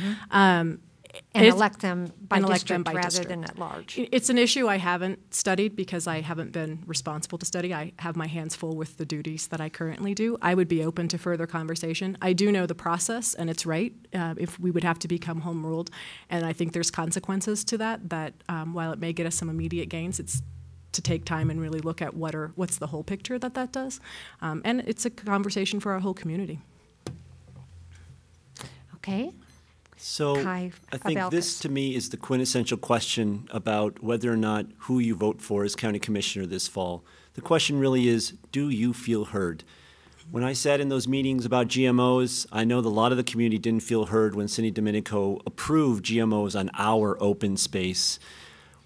And elect them by and elect district them by rather district. than at large. It's an issue I haven't studied because I haven't been responsible to study. I have my hands full with the duties that I currently do. I would be open to further conversation. I do know the process, and it's right. If we would have to become home ruled, and I think there's consequences to that. While it may get us some immediate gains, it's to take time and really look at what's the whole picture that does, and it's a conversation for our whole community. Okay. So Kai I think this Abelkis. to me is the quintessential question about whether or not who you vote for as county commissioner this fall. The question really is, do you feel heard? When I sat in those meetings about GMOs, I know that a lot of the community didn't feel heard when Cindy Domenico approved GMOs on our open space.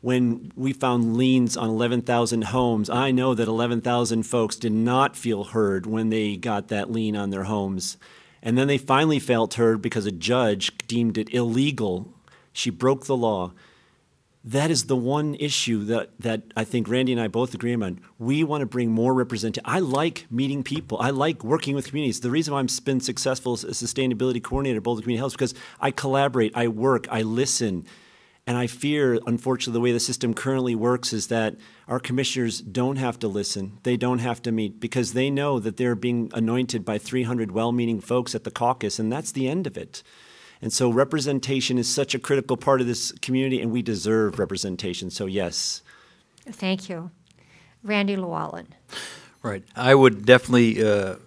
When we found liens on 11,000 homes, I know that 11,000 folks did not feel heard when they got that lien on their homes. And then they finally felt heard because a judge deemed it illegal. She broke the law. That is the one issue that I think Randy and I both agree on. We want to bring more representation. I like meeting people. I like working with communities. The reason why I've been successful as a sustainability coordinator at Boulder Community Health is because I collaborate, I work, I listen. And I fear, unfortunately, the way the system currently works is that our commissioners don't have to listen. They don't have to meet because they know that they're being anointed by 300 well-meaning folks at the caucus, and that's the end of it. And so representation is such a critical part of this community, and we deserve representation. So yes. Thank you. Randy Llewellyn. Right. I would definitely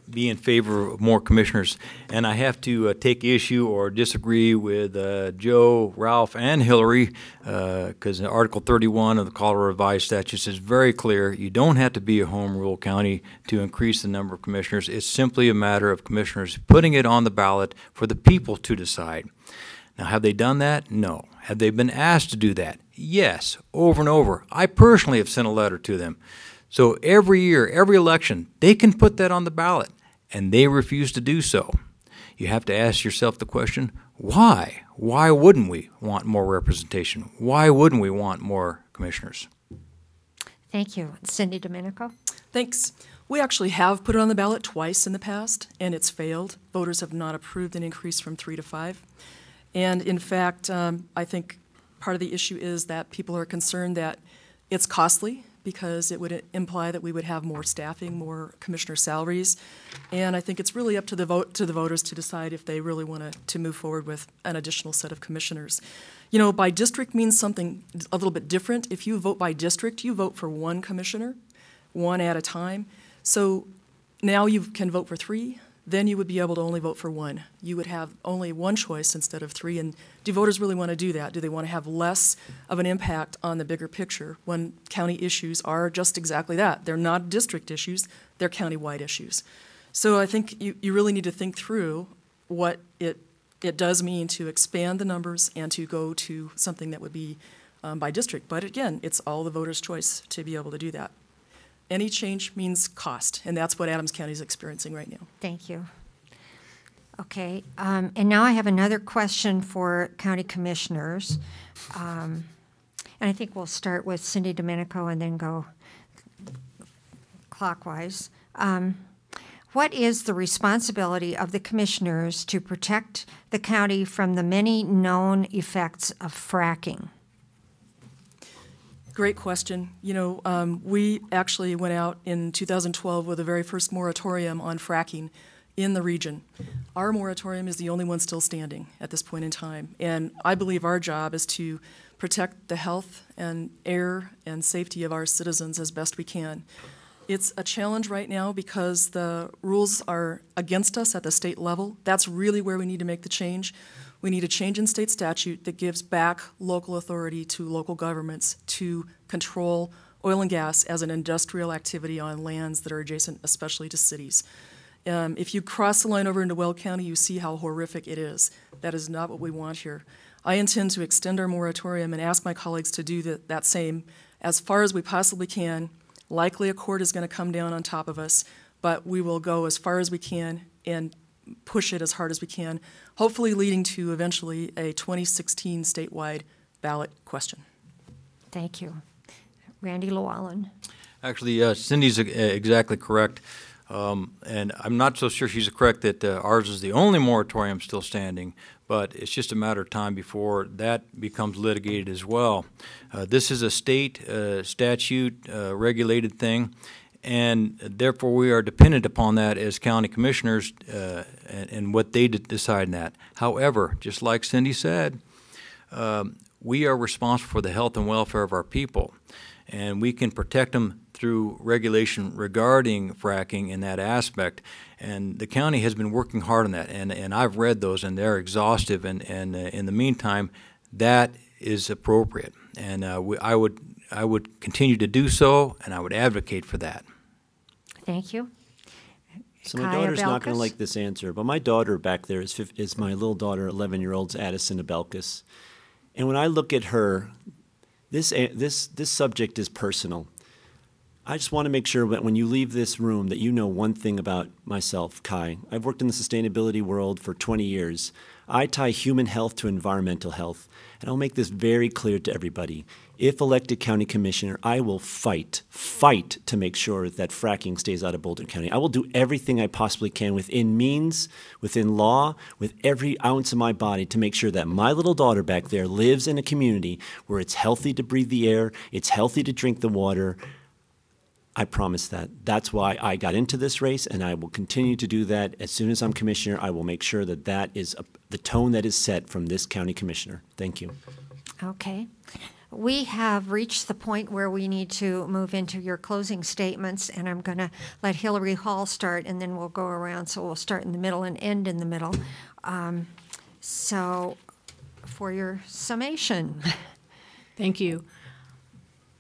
be in favor of more commissioners. And I have to take issue or disagree with Joe, Ralph, and Hillary because Article 31 of the Colorado Revised Statutes is very clear. You don't have to be a home rule county to increase the number of commissioners. It's simply a matter of commissioners putting it on the ballot for the people to decide. Now, have they done that? No. Have they been asked to do that? Yes, over and over. I personally have sent a letter to them. So every year, every election, they can put that on the ballot, and they refuse to do so. You have to ask yourself the question, why? Why wouldn't we want more representation? Why wouldn't we want more commissioners? Thank you. Cindy Domenico. Thanks. We actually have put it on the ballot twice in the past, and it's failed. Voters have not approved an increase from 3 to 5. And in fact, I think part of the issue is that people are concerned that it's costly because it would imply that we would have more staffing, more commissioner salaries. And I think it's really up to the voters to decide if they really want to move forward with an additional set of commissioners. You know, by district means something a little bit different. If you vote by district, you vote for one commissioner, one at a time. So now you can vote for 3. Then you would be able to only vote for 1. You would have only one choice instead of 3. And do voters really want to do that? Do they want to have less of an impact on the bigger picture when county issues are just exactly that? They're not district issues, they're county-wide issues. So I think you really need to think through what it does mean to expand the numbers and to go to something that would be by district. But again, it's all the voters' choice to be able to do that. Any change means cost, and that's what Adams County is experiencing right now. Thank you. Okay, and now I have another question for county commissioners. And I think we'll start with Cindy Domenico and then go clockwise. What is the responsibility of the commissioners to protect the county from the many known effects of fracking? Great question. You know, we actually went out in 2012 with the very first moratorium on fracking in the region. Our moratorium is the only one still standing at this point in time, and I believe our job is to protect the health and air and safety of our citizens as best we can. It's a challenge right now because the rules are against us at the state level. That's really where we need to make the change. We need a change in state statute that gives back local authority to local governments to control oil and gas as an industrial activity on lands that are adjacent, especially to cities. If you cross the line over into Weld County, you see how horrific it is. That is not what we want here. I intend to extend our moratorium and ask my colleagues to do that same as far as we possibly can. Likely a court is going to come down on top of us, but we will go as far as we can and push it as hard as we can, hopefully leading to eventually a 2016 statewide ballot question. Thank you. Randy Llewellyn. Actually, Cindy's exactly correct. And I'm not so sure she's correct that ours is the only moratorium still standing, but it's just a matter of time before that becomes litigated as well. This is a state statute regulated thing, and therefore we are dependent upon that as county commissioners and what they decide in that. However, just like Cindy said, we are responsible for the health and welfare of our people, and we can protect them through regulation regarding fracking in that aspect. And the county has been working hard on that, and I've read those, and they're exhaustive, and in the meantime, that is appropriate. And I would continue to do so, and I would advocate for that. Thank you. So my Kaya daughter's not going Belkis? to like this answer, but my daughter back there is my little daughter, 11-year-old Addison Abelkis. And when I look at her, this subject is personal. I just want to make sure that when you leave this room that you know one thing about myself, Kai. I've worked in the sustainability world for 20 years. I tie human health to environmental health, and I'll make this very clear to everybody. If elected county commissioner, I will fight to make sure that fracking stays out of Boulder County. I will do everything I possibly can within means, within law, with every ounce of my body to make sure that my little daughter back there lives in a community where it's healthy to breathe the air, it's healthy to drink the water. I promise that. That's why I got into this race, and I will continue to do that. As soon as I'm commissioner, I will make sure that that is the tone that is set from this county commissioner. Thank you. Okay. We have reached the point where we need to move into your closing statements, and I'm going to let Hillary Hall start, and then we'll go around. So we'll start in the middle and end in the middle. So for your summation. Thank you.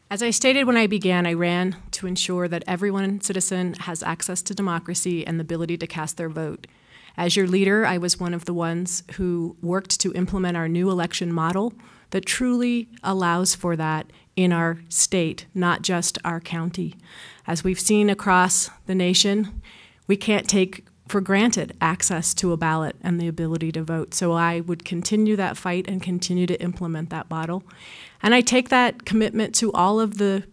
As I stated when I began, I ran to ensure that every citizen has access to democracy and the ability to cast their vote. As your leader, I was one of the ones who worked to implement our new election model that truly allows for that in our state, not just our county. As we've seen across the nation, we can't take for granted access to a ballot and the ability to vote. So I would continue that fight and continue to implement that model. And I take that commitment to all of the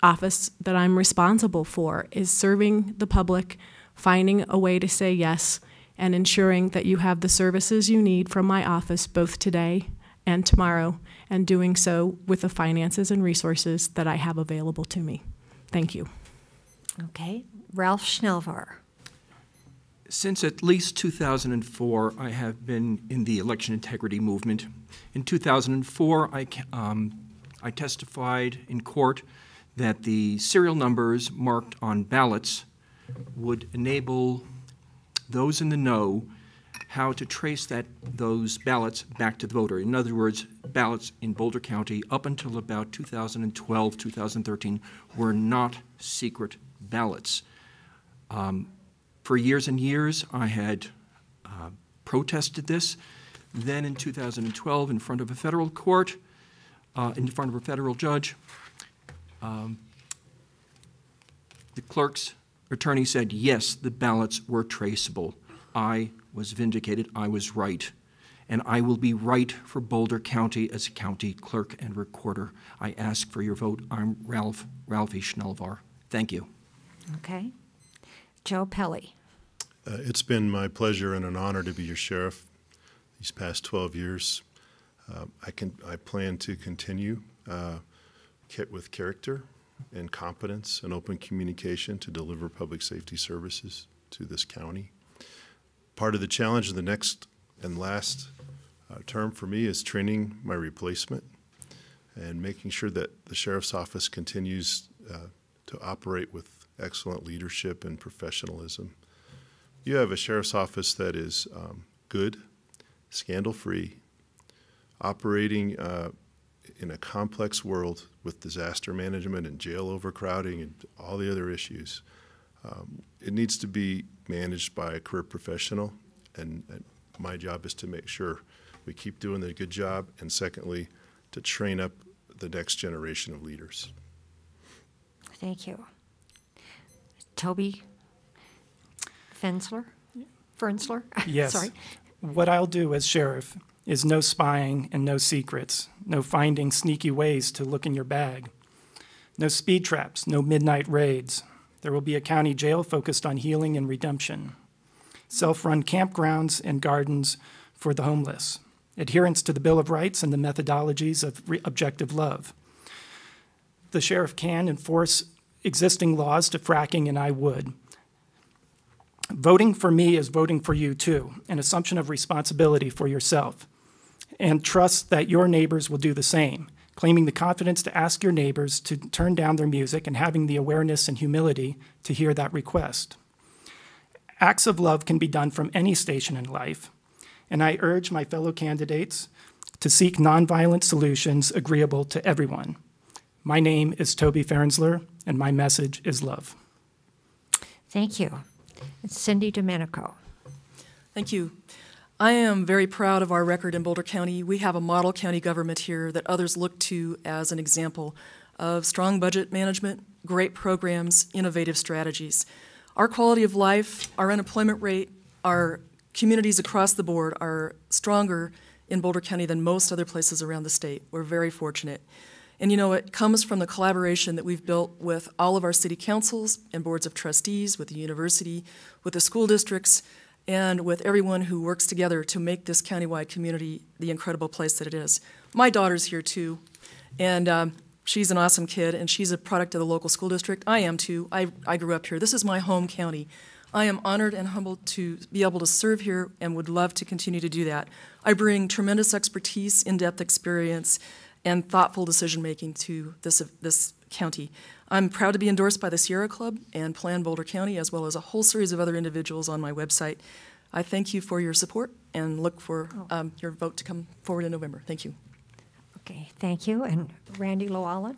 office that I'm responsible for, is serving the public, finding a way to say yes, and ensuring that you have the services you need from my office both today and tomorrow, and doing so with the finances and resources that I have available to me. Thank you. Okay. Ralph Schnellvar. Since at least 2004, I have been in the election integrity movement. In 2004, I testified in court that the serial numbers marked on ballots would enable those in the know how to trace those ballots back to the voter. In other words, ballots in Boulder County up until about 2012, 2013 were not secret ballots. For years and years, I had protested this. Then in 2012, in front of a federal court, in front of a federal judge, the clerk's attorney said, yes, the ballots were traceable. I was vindicated. I was right. And I will be right for Boulder County as a county clerk and recorder. I ask for your vote. I'm Ralphie Schnellvar. Thank you. Okay. Joe Pelly. It's been my pleasure and an honor to be your sheriff these past 12 years. I plan to continue with character and competence and open communication to deliver public safety services to this county. Part of the challenge of the next and last term for me is training my replacement and making sure that the sheriff's office continues to operate with excellent leadership and professionalism. You have a sheriff's office that is good, scandal-free, operating in a complex world with disaster management and jail overcrowding and all the other issues. It needs to be managed by a career professional, and my job is to make sure we keep doing a good job, and secondly, to train up the next generation of leaders. Thank you. Toby Fensler? Yes. Sorry. What I'll do as sheriff is no spying and no secrets, no finding sneaky ways to look in your bag, no speed traps, no midnight raids. There will be a county jail focused on healing and redemption, self-run campgrounds and gardens for the homeless, adherence to the Bill of Rights and the methodologies of objective love. The sheriff can enforce existing laws to fracking, and I would. Voting for me is voting for you too, an assumption of responsibility for yourself, and trust that your neighbors will do the same, claiming the confidence to ask your neighbors to turn down their music and having the awareness and humility to hear that request. Acts of love can be done from any station in life, and I urge my fellow candidates to seek nonviolent solutions agreeable to everyone. My name is Toby Fensler, and my message is love. Thank you. It's Cindy Domenico. Thank you. I am very proud of our record in Boulder County. We have a model county government here that others look to as an example of strong budget management, great programs, innovative strategies. Our quality of life, our unemployment rate, our communities across the board are stronger in Boulder County than most other places around the state. We're very fortunate. And you know, it comes from the collaboration that we've built with all of our city councils and boards of trustees, with the university, with the school districts, and with everyone who works together to make this countywide community the incredible place that it is. My daughter's here too, and she's an awesome kid, and she's a product of the local school district. I am too. I grew up here. This is my home county. I am honored and humbled to be able to serve here and would love to continue to do that. I bring tremendous expertise, in-depth experience, and thoughtful decision-making to this county. I'm proud to be endorsed by the Sierra Club and Plan Boulder County, as well as a whole series of other individuals on my website. I thank you for your support and look for your vote to come forward in November. Thank you. Okay, thank you. And Randy Llewellyn?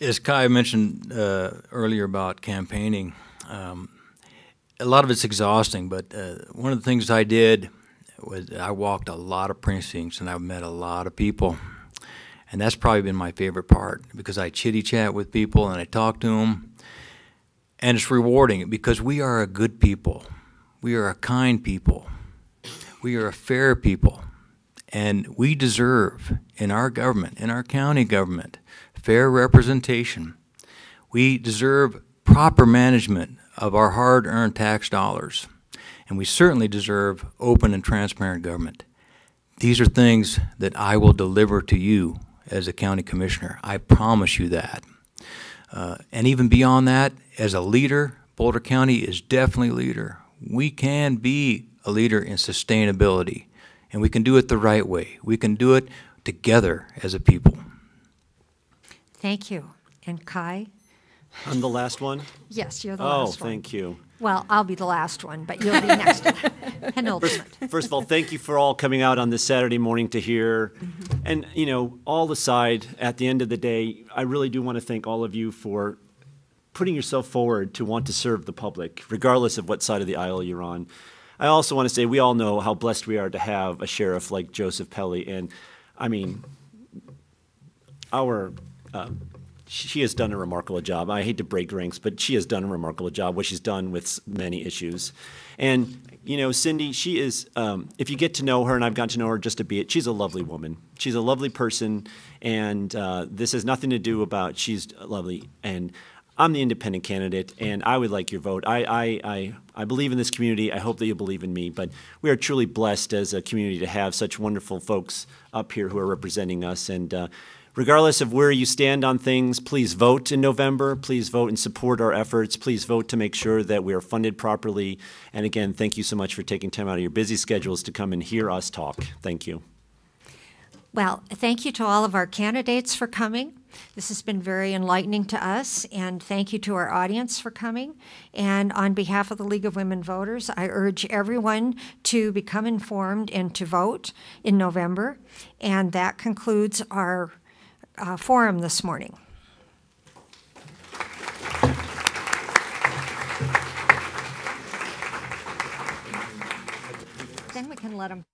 As Kai mentioned earlier about campaigning, a lot of it's exhausting, but one of the things I did was I walked a lot of precincts and I've met a lot of people. And that's probably been my favorite part, because I chitty-chat with people and I talk to them. And it's rewarding because we are a good people. We are a kind people. We are a fair people. And we deserve, in our government, in our county government, fair representation. We deserve proper management of our hard-earned tax dollars. And we certainly deserve open and transparent government. These are things that I will deliver to you as a county commissioner. I promise you that. And even beyond that, as a leader, Boulder County is definitely a leader. We can be a leader in sustainability, and we can do it the right way. We can do it together as a people. Thank you. And Kai? I'm the last one? Yes, you're the Oh, last one. thank you. Well, I'll be the last one, but you'll be next. Penultimate. First of all, thank you for all coming out on this Saturday morning to hear. And, you know, all aside, at the end of the day, I really do want to thank all of you for putting yourself forward to want to serve the public, regardless of what side of the aisle you're on. I also want to say we all know how blessed we are to have a sheriff like Joseph Pelly. And, I mean, she has done a remarkable job. I hate to break ranks, but she has done a remarkable job, what she's done with many issues. And, you know, Cindy, she is, if you get to know her, and I've gotten to know her just a bit, she's a lovely woman. She's a lovely person, and this has nothing to do about she's lovely. And I'm the independent candidate, and I would like your vote. I believe in this community. I hope that you believe in me. But we are truly blessed as a community to have such wonderful folks up here who are representing us. And regardless of where you stand on things, please vote in November. Please vote and support our efforts. Please vote to make sure that we are funded properly. And again, thank you so much for taking time out of your busy schedules to come and hear us talk. Thank you. Well, thank you to all of our candidates for coming. This has been very enlightening to us, and thank you to our audience for coming. And on behalf of the League of Women Voters, I urge everyone to become informed and to vote in November. And that concludes our forum this morning. Then we can let them.